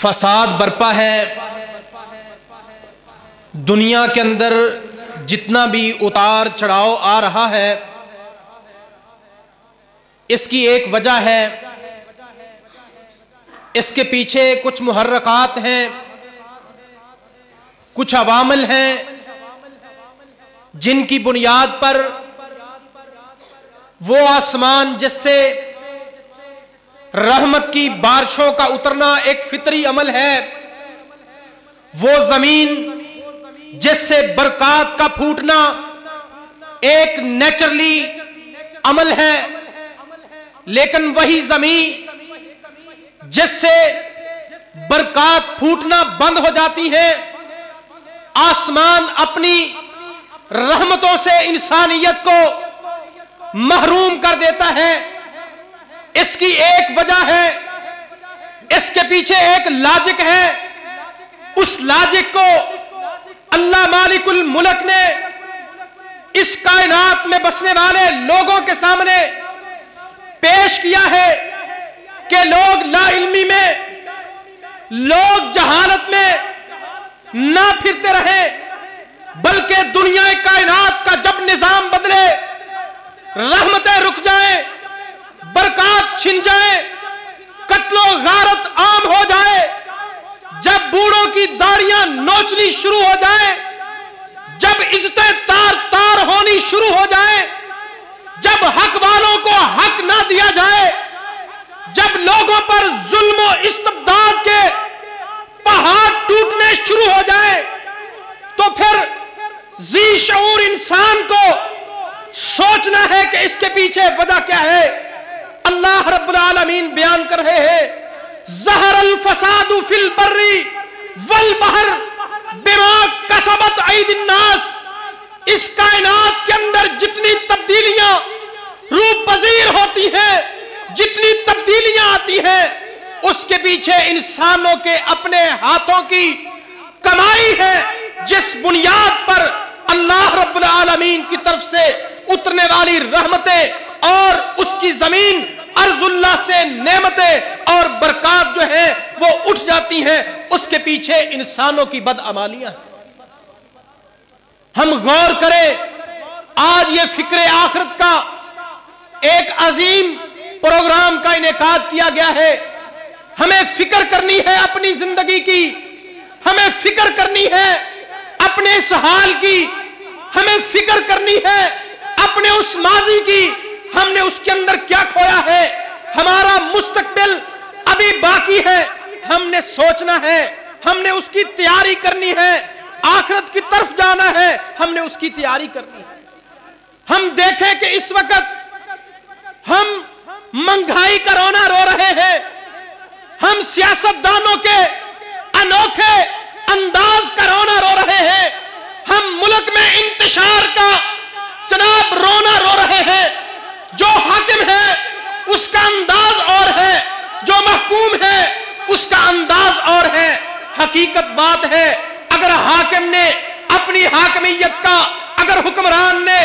فساد برپا ہے دنیا کے اندر، جتنا بھی اتار چڑھاؤ آ رہا ہے اس کی ایک وجہ ہے، اس کے پیچھے کچھ محرکات ہیں، کچھ عوامل ہیں جن کی بنیاد پر وہ آسمان جس سے رحمت کی بارشوں کا اترنا ایک فطری عمل ہے، وہ زمین جس سے برکات کا پھوٹنا ایک نیچرلی عمل ہے، لیکن وہی زمین جس سے برکات پھوٹنا بند ہو جاتی ہے، آسمان اپنی رحمتوں سے انسانیت کو محروم کر دیتا ہے۔ اس کی ایک وجہ ہے، اس کے پیچھے ایک لاجک ہے، اس لاجک کو اللہ مالک الملک نے اس کائنات میں بسنے والے لوگوں کے سامنے پیش کیا ہے کہ لوگ لا علمی میں، لوگ جہالت میں نہ پھرتے رہیں، بلکہ دنیا کائنات کا جب نظام بدلے، رحمتیں رک جائیں، برکات چھن جائیں، قتل و غارت عام ہو جائے، جب بوڑھوں کی داڑیاں نوچنی شروع ہو جائیں، جب عزتیں تار تار ہونی شروع ہو جائیں، جب حق والوں کو حق نہ دیا جائے، جب لوگوں پر ظلم و استبداد کے پہاڑ ٹوٹنے شروع ہو جائے، تو پھر ذی شعور انسان کو سوچنا ہے کہ اس کے پیچھے وجہ کیا ہے۔ اللہ رب العالمین بیان کر رہے ہیں، ظہر الفساد فی البر والبحر بما کسبت ایدی الناس۔ اس کائنات کے اندر جتنی تبدیلیاں روح پذیر ہوتی ہیں، جتنی تبدیلیاں آتی ہیں، اس کے پیچھے انسانوں کے اپنے ہاتھوں کی کمائی ہے، جس بنیاد پر اللہ رب العالمین کی طرف سے اترنے والی رحمتیں اور اس کی زمین ارض اللہ سے نعمتیں اور برکات جو ہیں وہ اٹھ جاتی ہیں، اس کے پیچھے انسانوں کی بدعمالیاں ہیں۔ ہم غور کریں، آج یہ فکر آخرت کا ایک عظیم پروگرام کا انعقاد کیا گیا ہے۔ ہمیں فکر کرنی ہے اپنی زندگی کی، ہمیں فکر کرنی ہے اپنے اس حال کی، ہمیں فکر کرنی ہے اپنے اس ماضی کی، ہم نے اس کے اندر کیا کھویا ہے، ہمارا مستقبل ابھی باقی ہے، ہم نے سوچنا ہے، ہم نے اس کی تیاری کرنی ہے، آخرت کی طرف جانا ہے، ہم نے اس کی تیاری کرنی ہے۔ ہم دیکھیں کہ اس وقت ہم مہنگائی کا رونا رو رہے ہیں، ہم سیاستدانوں کے انوکھے انداز کا رونا رو رہے ہیں، ہم ملک میں انتشار کا جناب رونا رو رہے ہیں۔ جو حاکم ہے اس کا انداز اور ہے، جو محکوم ہے اس کا انداز اور ہے۔ حقیقت بات ہے، اگر حاکم نے اپنی حاکمیت کا، اگر حکمران نے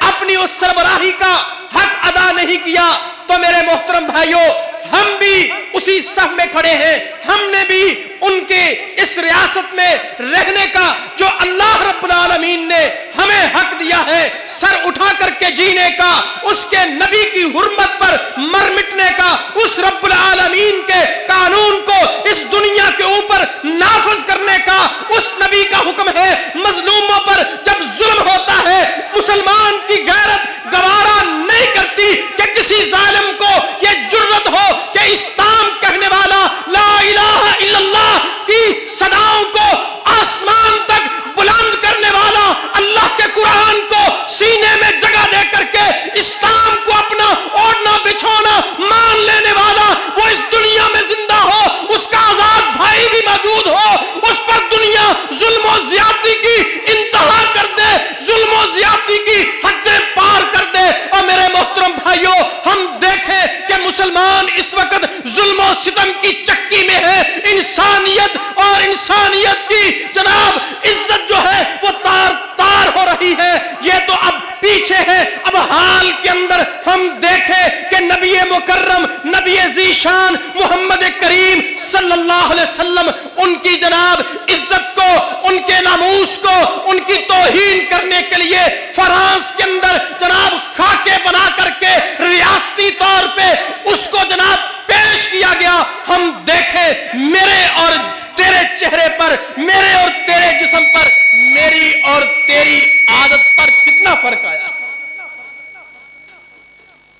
اپنی اس سربراہی کا حق ادا نہیں کیا تو میرے محترم بھائیوں، ہم بھی اسی صف میں کھڑے ہیں، ہم نے بھی ان کے اس ریاست میں رہنے کا جو اللہ رب العالمین نے ہمیں حق دیا ہے، سر اٹھا کر کے جینے کا، اس کے نبی کی حرمت پر مر مٹنے کا، اس رب العالمین کے قانون کو اس دنیا کے اوپر نافذ کرنے کا، اس نبی کا حکم ہے مظلوموں پر جب ظلم ہوتا ہے، مسلمان کی غیرت گوارا نہیں کرتی کہ کسی ظالم کو یہ جرت ہو کہ اسلام کہنے والا لا الہ الا اللہ کی صداؤں کو آسمان تک بلند کرنے والا، اللہ کے قرآن کو سینے میں جگہ دے کر کے اسلام کو اپنا اوڑھنا بچھونا مان لینے والا، وہ اس دنیا میں زندہ ہو، اس کا آزاد بھائی بھی موجود ہو، اس پر دنیا ظلم و زیادتی کی انتہا کر دے، ظلم و زیادتی کی حدیں پار کر دے۔ اور میرے محترم بھائیوں، ہم دیکھیں کہ مسلمان اس وقت ظلم و ستم کی چکی میں ہے، انسانیت اور انسانیت کی جناب عزت جو ہے وہ تار تار ہو رہی ہے۔ یہ تو اب پیچھے ہے، اب حال کے اندر ہم دیکھیں کہ نبی مکرم نبی ذیشان محمد کریم صلی اللہ علیہ وسلم ان کی جناب عزت کو، ان کے ناموس کو، ان کی توہین کرنے کے لیے فرانس کے اندر جناب خاکے بنا کر کے ریاستی طور پہ اس کو جناب پیش کیا گیا. ہم دیکھیں میرے اور تیرے چہرے پر، میرے اور تیرے جسم پر، میری اور تیری عادت پر کتنا فرق آیا.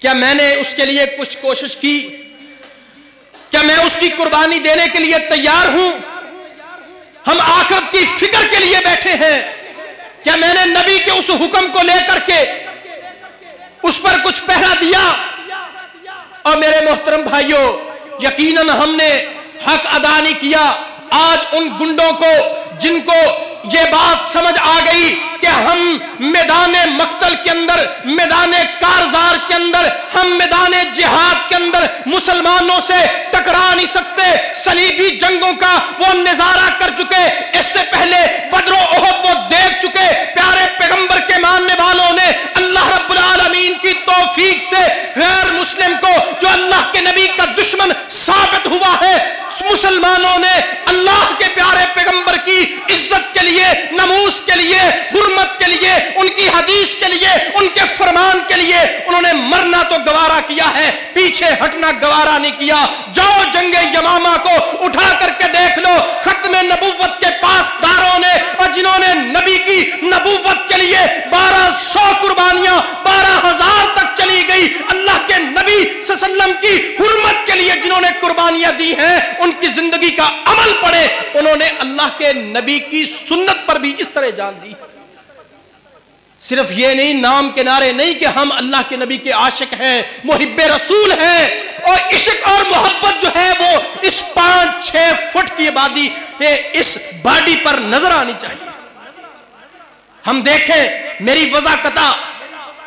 کیا میں نے اس کے لیے کچھ کوشش کی؟ کیا میں اس کی قربانی دینے کے لیے تیار ہوں؟ ہم آخرت کی فکر کے لیے بیٹھے ہیں. کیا میں نے نبی کے اس حکم کو لے کر کے اس پر کچھ پہرا دیا؟ اور میرے محترم بھائیوں، یقیناً ہم نے حق ادا نہیں کیا. آج ان گنڈوں کو جن کو یہ بات سمجھ آ گئی کہ ہم میدان مقتل کے اندر، میدان کارزار کے اندر، ہم میدان جہاد کے اندر مسلمانوں سے ٹکرا نہیں سکتے، صلیبی جنگوں کا وہ نظارہ کر چکے، اس سے پہلے بدر و احد وہ دیکھ چکے. پیارے پیغمبر کے ماننے والوں نے اللہ رب العالمین کی توفیق سے غیر مسلم کو جو اللہ کے نبی کا دشمن ثابت ہوا ہے، مسلمانوں نے اللہ کے پیارے پیغمبر کی عزت کے لیے، ناموس کے لیے، حرمت کے لیے، ان کی حدیث کے لیے، ان کے فرمان کے لیے انہوں نے مرنا تو گوارا کیا ہے، پیچھے ہٹنا گوارا نہیں کیا. جاؤ جنگ یمامہ کو اٹھا کر کے دیکھ لو، ختم نبوت کے پاس داروں نے اور جنہوں نے نبی کی نبوت کے لیے 1200 قربانیاں 12,000 تک چلی گئی، اللہ کے نبی صلی اللہ علیہ وسلم کی حرمت کے لیے جنہوں نے قربانیاں دی ہیں، ان کی زندگی کا عمل پڑے، انہوں نے اللہ کے نبی کی سنت پر بھی اس طرح جان دی. صرف یہ نہیں، نام کے نعرے نہیں کہ ہم اللہ کے نبی کے عاشق ہیں، محب رسول ہیں، اور عشق اور محبت جو ہے وہ اس 5-6 فٹ کی آبادی اس باڈی پر نظر آنی چاہیے. ہم دیکھیں میری وضاقتہ،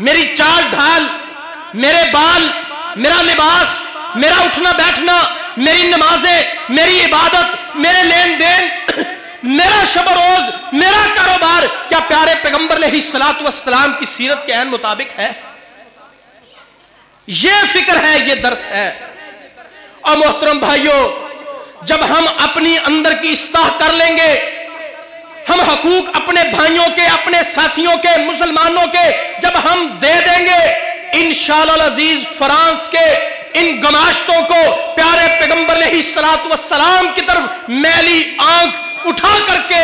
میری چال ڈھال، میرے بال، میرا لباس، میرا اٹھنا بیٹھنا، میری نمازیں، میری عبادت، میرے لین دین، میرا شب و روز، میرا کاروبار کیا پیارے پیغمبر علیہ الصلوۃ والسلام کی سیرت کے عین مطابق ہے؟ یہ فکر ہے، یہ درس ہے. اور محترم بھائیوں، جب ہم اپنی اندر کی اصلاح کر لیں گے، ہم حقوق اپنے بھائیوں کے، اپنے ساتھیوں کے، مسلمانوں کے جب ہم دے دیں گے، انشاءاللہ العزیز فرانس کے ان گماشتوں کو پیارے پیغمبر علیہ الصلوۃ والسلام کی طرف میلی آنکھ اٹھا کر کے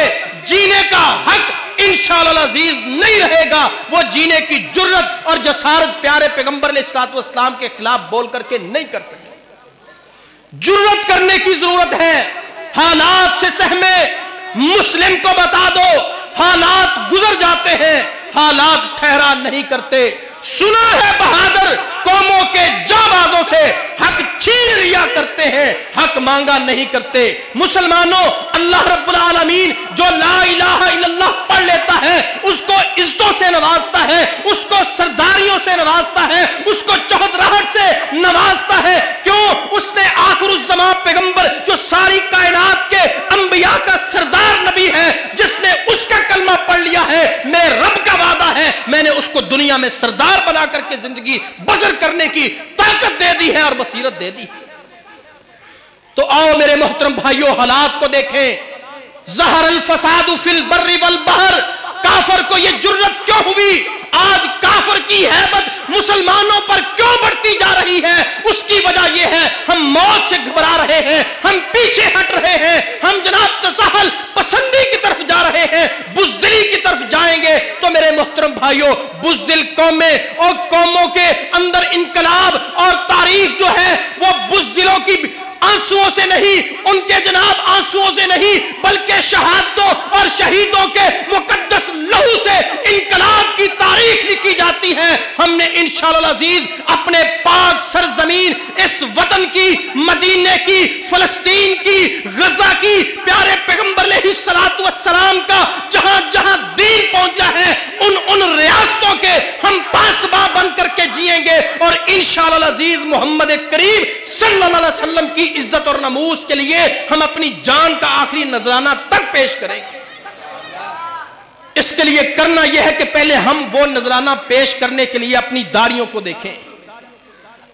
جینے کا حق انشاءاللہ العزیز نہیں رہے گا. وہ جینے کی جرت اور جسارت پیارے پیغمبر علیہ الصلوۃ والسلام کے خلاف بول کر کے نہیں کر سکے. جرت کرنے کی ضرورت ہے. حالات سے سہمے، مسلم کو بتا دو حالات گزر جاتے ہیں، حالات ٹھہرا نہیں کرتے. سنا ہے بہادر قوموں کے جانبازوں سے حق چھین لیا کرتے ہیں، حق مانگا نہیں کرتے. مسلمانوں، اللہ رب العالمین جو لا الہ الا اللہ پڑھ لیتا ہے اس کو عزتوں سے نوازتا ہے، اس کو سرداریوں سے نوازتا ہے، اس کو چہت راہٹ سے نوازتا ہے. کیوں؟ اس نے آخر الزمان پیغمبر جو ساری کائنات کے انبیاء کا سردار نبی ہے، جس نے اس کا کلمہ پڑھ لیا ہے، میرے رب کا وعدہ ہے میں نے اس کو دنیا میں سردار بنا کر کے زندگی بسر کرنے کی طاقت دے دی ہے اور بصیرت دے دی. تو آؤ میرے محترم بھائیوں، حالات کو دیکھیں. ظہر الفساد فی البر والبحر، کافر کو یہ جرت کیوں ہوئی؟ آج کافر کی ہیبت مسلمانوں پر کیوں بڑھتی جا رہی ہے؟ اس کی وجہ یہ ہے ہم موت سے گھبرا رہے ہیں، ہم پیچھے ہٹ رہے ہیں، ہم جناب تساہل پسندی کی طرف جا رہے ہیں، بزدلی کی طرف جائیں گے تو میرے محترم بھائیوں، بزدل قومیں اور قوموں کے اندر انقلاب اور تاریخ جو ہے وہ بزدلوں کی آنسوؤں سے نہیں، ان کے جناب آنسوؤں سے نہیں، بلکہ شہادتوں اور شہیدوں کے مقدس لہو سے انقلاب کی تاریخ لکھی جاتی ہے. ہم نے انشاءاللہ العزیز اپنے پاک سرزمین اس وطن کی، مدینے کی، فلسطین کی، غزہ کی، پیارے پیغمبر علیہ الصلوۃ والسلام کا جہاں جہاں دین پہنچا ہے، ان ریاستوں کے ہم پاسباں بن کر کے جیئیں گے، اور انشاءاللہ العزیز محمد کریم صلی اللہ علیہ وسلم کی عزت اور ناموس کے لیے ہم اپنی جان کا آخری نذرانہ تک پیش کریں گے. اس کے لیے کرنا یہ ہے کہ پہلے ہم وہ نذرانہ پیش کرنے کے لیے اپنی داڑھیوں کو دیکھیں،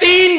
$3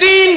$3